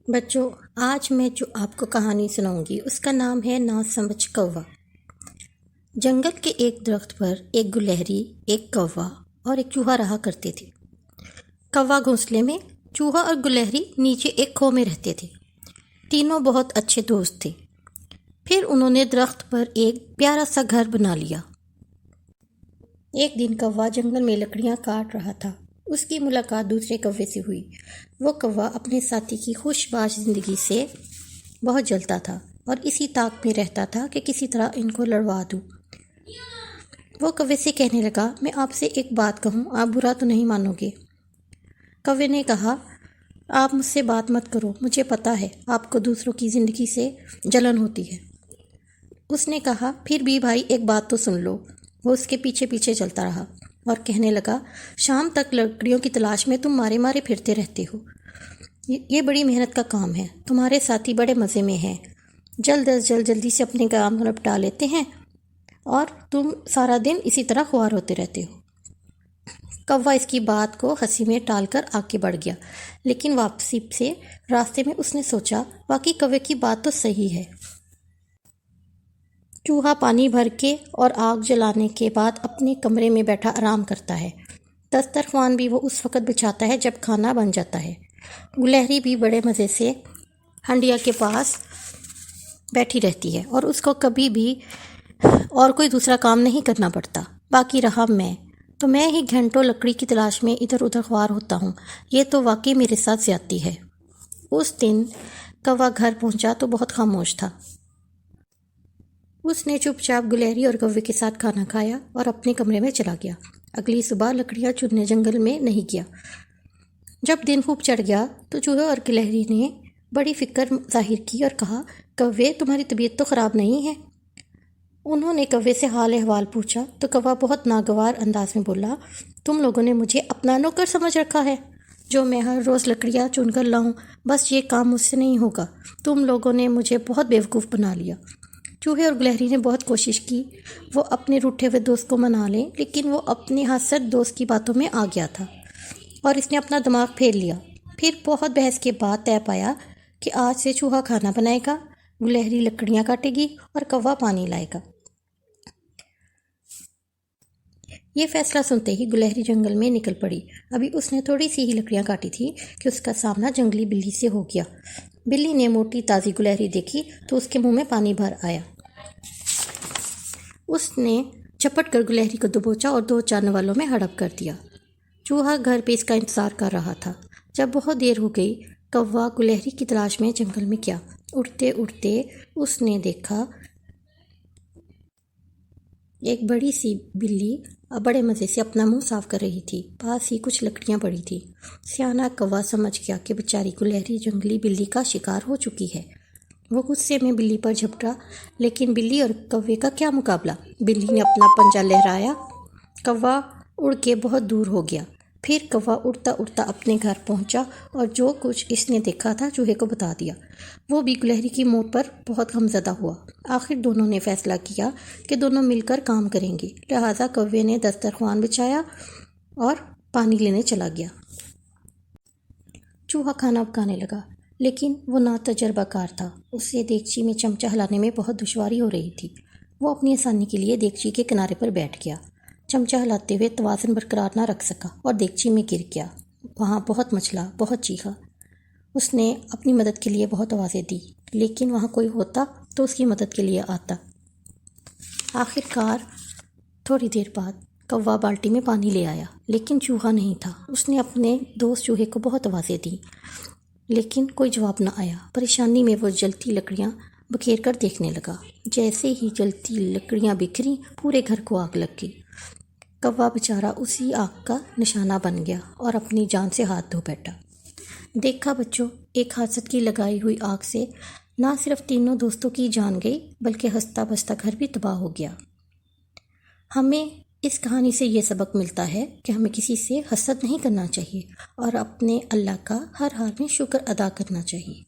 بچوں، آج میں جو آپ کو کہانی سناؤں گی اس کا نام ہے نا سمجھ کوا۔ جنگل کے ایک درخت پر ایک گلہری، ایک کوا اور ایک چوہا رہا کرتے تھے۔ کوا گھونسلے میں، چوہا اور گلہری نیچے ایک کھو میں رہتے تھے۔ تینوں بہت اچھے دوست تھے۔ پھر انہوں نے درخت پر ایک پیارا سا گھر بنا لیا۔ ایک دن کوا جنگل میں لکڑیاں کاٹ رہا تھا۔ اس کی ملاقات دوسرے کوے سے ہوئی۔ وہ کوا اپنے ساتھی کی خوش باش زندگی سے بہت جلتا تھا اور اسی طاق میں رہتا تھا کہ کسی طرح ان کو لڑوا دوں۔ وہ کوے سے کہنے لگا، میں آپ سے ایک بات کہوں، آپ برا تو نہیں مانو گے؟ کوے نے کہا، آپ مجھ سے بات مت کرو، مجھے پتا ہے آپ کو دوسروں کی زندگی سے جلن ہوتی ہے۔ اس نے کہا، پھر بھی بھائی ایک بات تو سن لو۔ وہ اس کے پیچھے پیچھے چلتا رہا اور کہنے لگا، شام تک لکڑیوں کی تلاش میں تم مارے مارے پھرتے رہتے ہو۔ یہ بڑی محنت کا کام ہے۔ تمہارے ساتھی بڑے مزے میں ہیں، جلد از جلد جلدی سے اپنے کام نپٹا لیتے ہیں اور تم سارا دن اسی طرح خوار ہوتے رہتے ہو۔ کوا اس کی بات کو ہنسی میں ٹال کر آگے بڑھ گیا، لیکن واپسی سے راستے میں اس نے سوچا، واقعی کوے کی بات تو صحیح ہے۔ چوہا پانی بھر کے اور آگ جلانے کے بعد اپنے کمرے میں بیٹھا آرام کرتا ہے۔ دسترخوان بھی وہ اس وقت بچھاتا ہے جب کھانا بن جاتا ہے۔ گلہری بھی بڑے مزے سے ہنڈیا کے پاس بیٹھی رہتی ہے اور اس کو کبھی بھی اور کوئی دوسرا کام نہیں کرنا پڑتا۔ باقی رہا میں ہی گھنٹوں لکڑی کی تلاش میں ادھر ادھر خوار ہوتا ہوں۔ یہ تو واقعی میرے ساتھ زیادتی ہے۔ اس دن کوا گھر پہنچا تو بہت خاموش تھا۔ اس نے چپ چاپ گلہری اور کوے کے ساتھ کھانا کھایا اور اپنے کمرے میں چلا گیا۔ اگلی صبح لکڑیاں چننے جنگل میں نہیں گیا۔ جب دن خوب چڑھ گیا تو چوہے اور گلہری نے بڑی فکر ظاہر کی اور کہا، کوے تمہاری طبیعت تو خراب نہیں ہے؟ انہوں نے کوے سے حال احوال پوچھا تو کوا بہت ناگوار انداز میں بولا، تم لوگوں نے مجھے اپنا نوکر سمجھ رکھا ہے، جو میں ہر روز لکڑیاں چن کر لاؤں، بس یہ کام مجھ سے نہیں ہوگا۔ تم لوگوں نے مجھے بہت بیوقوف بنا لیا۔ چوہے اور گلہری نے بہت کوشش کی وہ اپنے روٹھے ہوئے دوست کو منا لیں، لیکن وہ اپنے حسد دوست کی باتوں میں آ گیا تھا اور اس نے اپنا دماغ پھیر لیا۔ پھر بہت بحث کے بعد طے پایا کہ آج سے چوہا کھانا بنائے گا، گلہری لکڑیاں کاٹے گی اور کوا پانی لائے گا۔ یہ فیصلہ سنتے ہی گلہری جنگل میں نکل پڑی۔ ابھی اس نے تھوڑی سی ہی لکڑیاں کاٹی تھی کہ اس کا سامنا جنگلی بلی سے ہو گیا۔ بلی نے موٹی تازی گلہری دیکھی تو اس کے منہ میں پانی بھر آیا۔ اس نے جھپٹ کر گلہری کو دبوچا اور 2 جانوروں میں ہڑپ کر دیا۔ چوہا گھر پہ اس کا انتظار کر رہا تھا۔ جب بہت دیر ہو گئی، کوا گلہری کی تلاش میں جنگل میں گیا۔ اڑتے اڑتے اس نے دیکھا ایک بڑی سی بلی بڑے مزے سے اپنا منہ صاف کر رہی تھی۔ پاس ہی کچھ لکڑیاں پڑی تھی۔ سیانہ کوا سمجھ گیا کہ بیچاری گلہری جنگلی بلی کا شکار ہو چکی ہے۔ وہ غصے میں بلی پر جھپٹا، لیکن بلی اور کوے کا کیا مقابلہ؟ بلی نے اپنا پنجہ لہرایا، کوا اڑ کے بہت دور ہو گیا۔ پھر کوا اڑتا اڑتا اپنے گھر پہنچا اور جو کچھ اس نے دیکھا تھا چوہے کو بتا دیا۔ وہ بھی گلہری کی موت پر بہت غمزدہ ہوا۔ آخر دونوں نے فیصلہ کیا کہ دونوں مل کر کام کریں گے، لہٰذا کوے نے دسترخوان بچھایا اور پانی لینے چلا گیا۔ چوہا کھانا پکانے لگا، لیکن وہ نا تجربہ کار تھا۔ اسے دیگچی میں چمچہ ہلانے میں بہت دشواری ہو رہی تھی۔ وہ اپنی آسانی کے لیے دیگچی کے کنارے پر بیٹھ گیا۔ چمچہ ہلاتے ہوئے توازن برقرار نہ رکھ سکا اور دیگچی میں گر گیا۔ وہاں بہت مچلا، بہت چیخا۔ اس نے اپنی مدد کے لیے بہت آوازیں دی، لیکن وہاں کوئی ہوتا تو اس کی مدد کے لیے آتا۔ آخر کار تھوڑی دیر بعد کوا بالٹی میں پانی لے آیا، لیکن چوہا نہیں تھا۔ اس نے اپنے دوست چوہے کو بہت آوازیں دیں، لیکن کوئی جواب نہ آیا۔ پریشانی میں وہ جلتی لکڑیاں بکھیر کر دیکھنے لگا۔ جیسے ہی جلتی لکڑیاں بکھری، پورے گھر کو آگ لگ گئی۔ کوا بیچارہ اسی آگ کا نشانہ بن گیا اور اپنی جان سے ہاتھ دھو بیٹھا۔ دیکھا بچوں، ایک حسد کی لگائی ہوئی آگ سے نہ صرف تینوں دوستوں کی جان گئی، بلکہ ہنستا بستا گھر بھی تباہ ہو گیا۔ ہمیں اس کہانی سے یہ سبق ملتا ہے کہ ہمیں کسی سے حسد نہیں کرنا چاہیے اور اپنے اللہ کا ہر حال میں شکر ادا کرنا چاہیے۔